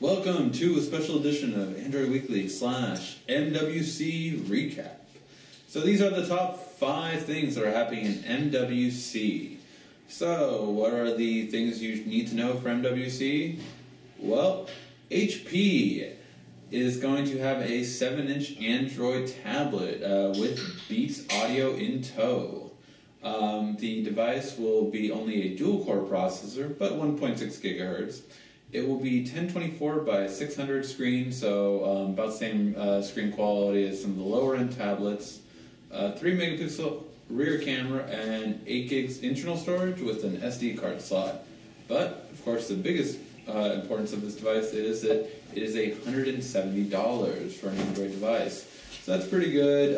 Welcome to a special edition of Android Weekly / MWC Recap. So these are the top 5 things that are happening in MWC. So what are the things you need to know for MWC? Well, HP is going to have a 7-inch Android tablet with Beats audio in tow. The device will be only a dual-core processor, but 1.6 gigahertz. It will be 1024 by 600 screen, so about the same screen quality as some of the lower-end tablets. 3 megapixel rear camera and 8 gigs internal storage with an SD card slot. But, of course, the biggest importance of this device is that it is $170 for an Android device. So that's pretty good.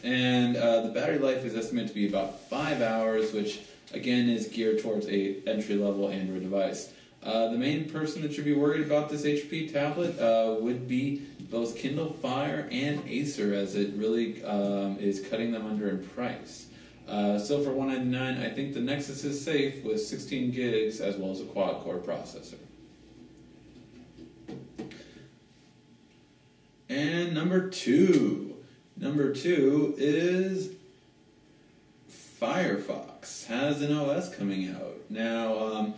The battery life is estimated to be about 5 hours, which, again, is geared towards a entry-level Android device. The main person that should be worried about this HP tablet would be both Kindle Fire and Acer, as it really is cutting them under in price. So for $199, I think the Nexus is safe with 16 gigs as well as a quad-core processor. And number two is Firefox has an OS coming out. Now,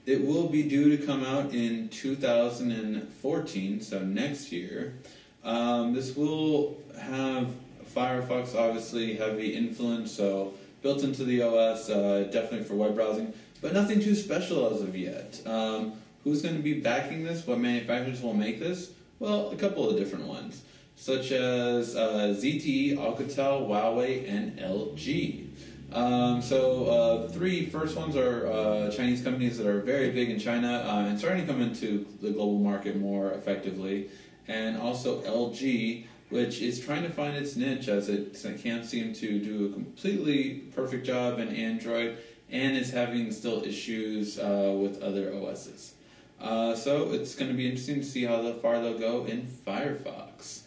it will be due to come out in 2014, so next year. This will have Firefox, obviously, heavy influence, so built into the OS, definitely for web browsing, but nothing too special as of yet. Who's going to be backing this? What manufacturers will make this? Well, a couple of different ones, such as ZTE, Alcatel, Huawei, and LG. The 3 first ones are Chinese companies that are very big in China and starting to come into the global market more effectively. And also LG, which is trying to find its niche as it can't seem to do a completely perfect job in Android and is having still issues with other OSs. So it's going to be interesting to see how far they'll go in Firefox.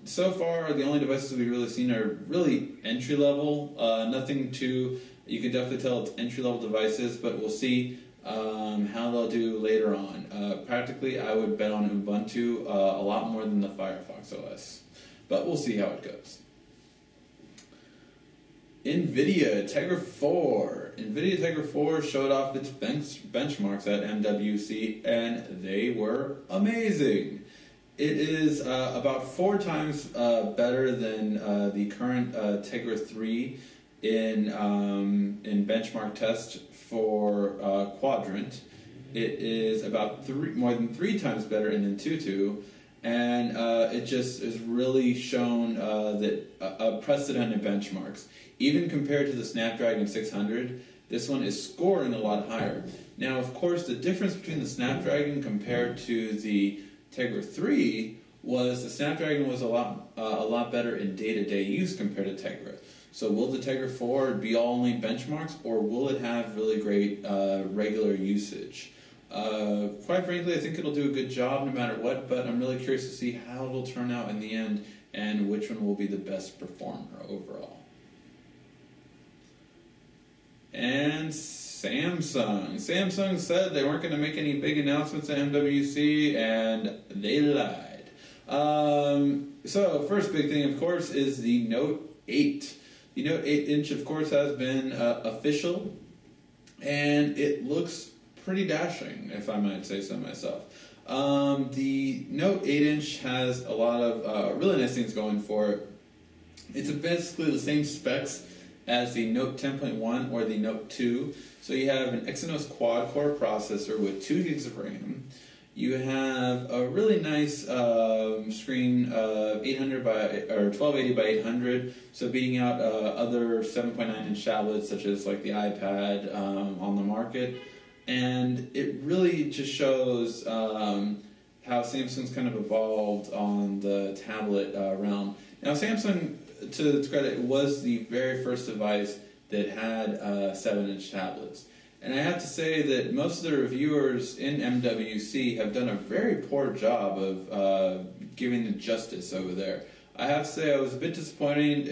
So far, the only devices we've really seen are really entry-level. Nothing too, you can definitely tell it's entry-level devices, but we'll see how they'll do later on. Practically, I would bet on Ubuntu a lot more than the Firefox OS, but we'll see how it goes. NVIDIA Tegra 4. NVIDIA Tegra 4 showed off its benchmarks at MWC, and they were amazing. It is about 4 times better than the current Tegra 3 in benchmark test for Quadrant. It is about more than 3 times better in Antutu, and it just has really shown that unprecedented benchmarks. Even compared to the Snapdragon 600, this one is scoring a lot higher. Now, of course, the difference between the Snapdragon compared to the Tegra 3 was the Snapdragon was a lot better in day-to-day use compared to Tegra. So will the Tegra 4 be all only benchmarks, or will it have really great regular usage? Quite frankly, I think it'll do a good job no matter what, but I'm really curious to see how it'll turn out in the end and which one will be the best performer overall. And Samsung. Samsung said they weren't going to make any big announcements at MWC, and they lied. So, first big thing, of course, is the Note 8. The Note 8-inch, of course, has been official, and it looks pretty dashing, if I might say so myself. The Note 8-inch has a lot of really nice things going for it. It's basically the same specs as the Note 10.1 or the Note 2. So you have an Exynos quad-core processor with 2 gigs of RAM. You have a really nice screen, 800 by or 1280 by 800, so beating out other 7.9-inch tablets such as like the iPad on the market. And it really just shows how Samsung's kind of evolved on the tablet realm. Now, Samsung, to its credit, was the very first device that had 7-inch tablets. And I have to say that most of the reviewers in MWC have done a very poor job of giving it justice over there. I have to say I was a bit disappointed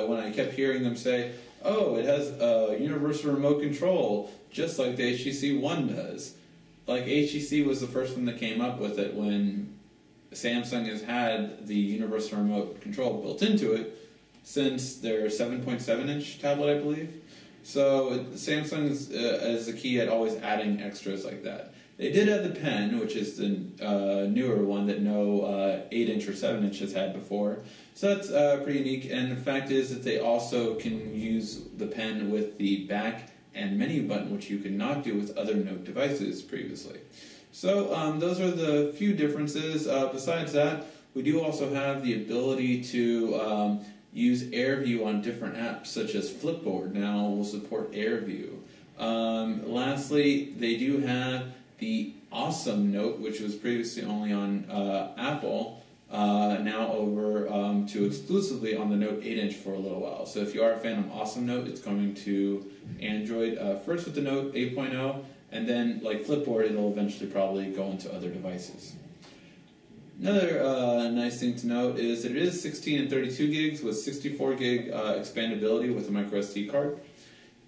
when I kept hearing them say, oh, it has a universal remote control, just like the HTC One does. like HTC was the first one that came up with it when Samsung has had the universal remote control built into it since their 7.7-inch tablet, I believe. So Samsung's as the key at always adding extras like that. They did have the pen, which is the newer one that no 8-inch or 7-inch has had before. So that's pretty unique. And the fact is that they also can use the pen with the back and menu button, which you could not do with other Note devices previously. So those are the few differences. Besides that, we do also have the ability to use AirView on different apps, such as Flipboard now will support AirView. Lastly, they do have the awesome Note, which was previously only on Apple, now over to exclusively on the Note 8-inch for a little while. So if you are a fan of awesome Note, it's coming to Android first with the Note 8.0, and then like Flipboard, it'll eventually probably go into other devices. Another nice thing to note is that it is 16 and 32 gigs with 64 gig expandability with a microSD card.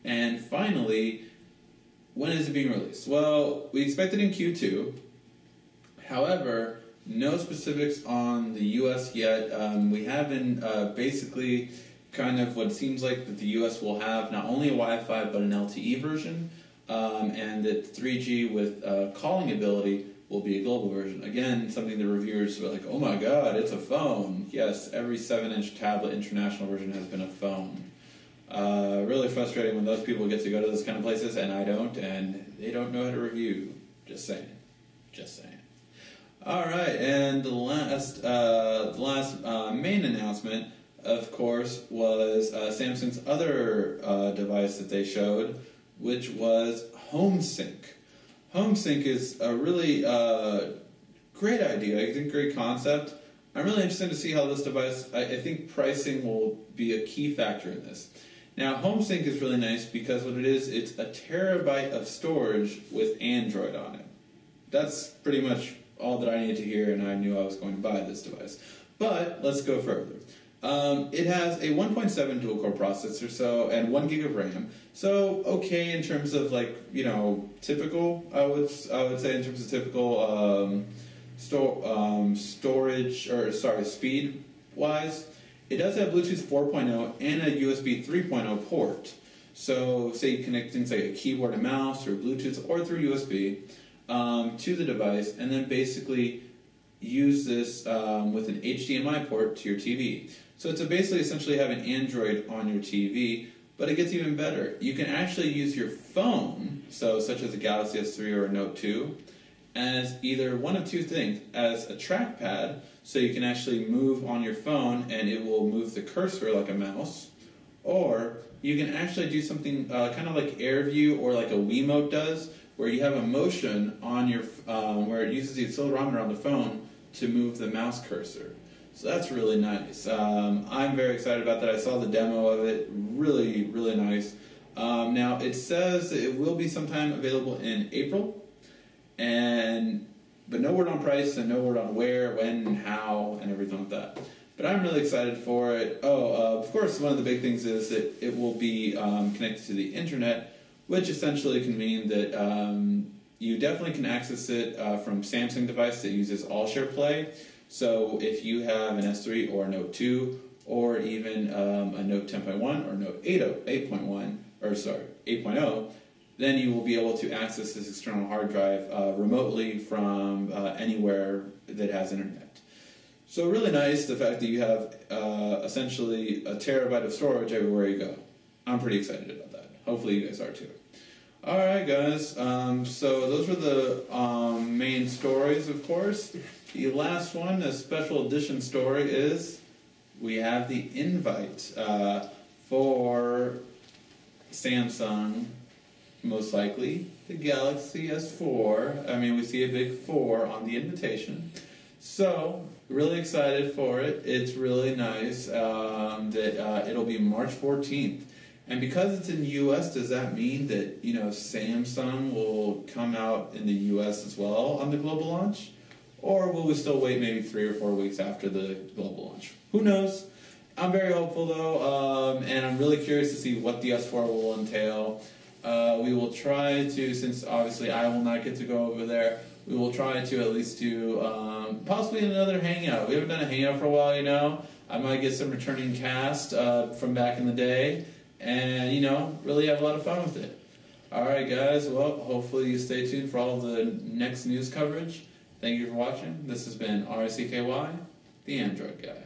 And finally, when is it being released? Well, we expect it in Q2. However, no specifics on the US yet. We have been basically kind of what seems like that the US will have not only a Wi-Fi but an LTE version, and that 3G with calling ability will be a global version. Again, something the reviewers were like, oh my god, it's a phone. Yes, every 7-inch tablet international version has been a phone. Really frustrating when those people get to go to those kind of places and I don't, and they don't know how to review. Just saying. Just saying. Alright, and the last main announcement, of course, was Samsung's other device that they showed, which was Homesync. Homesync is a really great idea, I think great concept. I'm really interested to see how this device, I think pricing will be a key factor in this. Now, Homesync is really nice because what it is, it's a terabyte of storage with Android on it. That's pretty much all that I needed to hear, and I knew I was going to buy this device. But let's go further. It has a 1.7 dual-core processor, and 1 gig of RAM. So okay in terms of typical. I would say in terms of typical speed wise. It does have Bluetooth 4.0 and a USB 3.0 port. So say you connect things like a keyboard and mouse through Bluetooth or through USB to the device, and then basically use this with an HDMI port to your TV. So it's basically essentially have an Android on your TV, but it gets even better. You can actually use your phone, such as a Galaxy S3 or a Note 2, as either one of two things, as a trackpad, so you can actually move on your phone and it will move the cursor like a mouse, or you can actually do something kind of like AirView or like a Wiimote does, where you have a motion on your, where it uses the accelerometer on the phone to move the mouse cursor. So that's really nice. I'm very excited about that. I saw the demo of it. Really, really nice. Now, it says that it will be sometime available in April, but no word on price and no word on where, when, and how, and everything like that. But I'm really excited for it. Of course, one of the big things is that it will be connected to the internet, which essentially can mean that you definitely can access it from Samsung device that uses All-Share Play. So if you have an S3 or a Note 2 or even a Note 10.1 or Note 8.0, then you will be able to access this external hard drive remotely from anywhere that has internet. So really nice, the fact that you have essentially a terabyte of storage everywhere you go. I'm pretty excited about that. Hopefully you guys are too. Alright guys, so those were the main stories, of course. The last one, a special edition story, is we have the invite for Samsung, most likely, the Galaxy S4. I mean, we see a big 4 on the invitation. So, really excited for it. It's really nice that it'll be March 14th. And because it's in the U.S., does that mean that, Samsung will come out in the U.S. as well on the global launch? Or will we still wait maybe 3 or 4 weeks after the global launch? Who knows? I'm very hopeful, though, and I'm really curious to see what the S4 will entail. We will try to, since obviously I will not get to go over there, we will try to at least do possibly another hangout. We haven't done a hangout for a while, you know. I might get some returning cast from back in the day, and, you know, really have a lot of fun with it. Alright guys, well, hopefully you stay tuned for all the next news coverage. Thank you for watching. This has been RCKY, the Android Guy.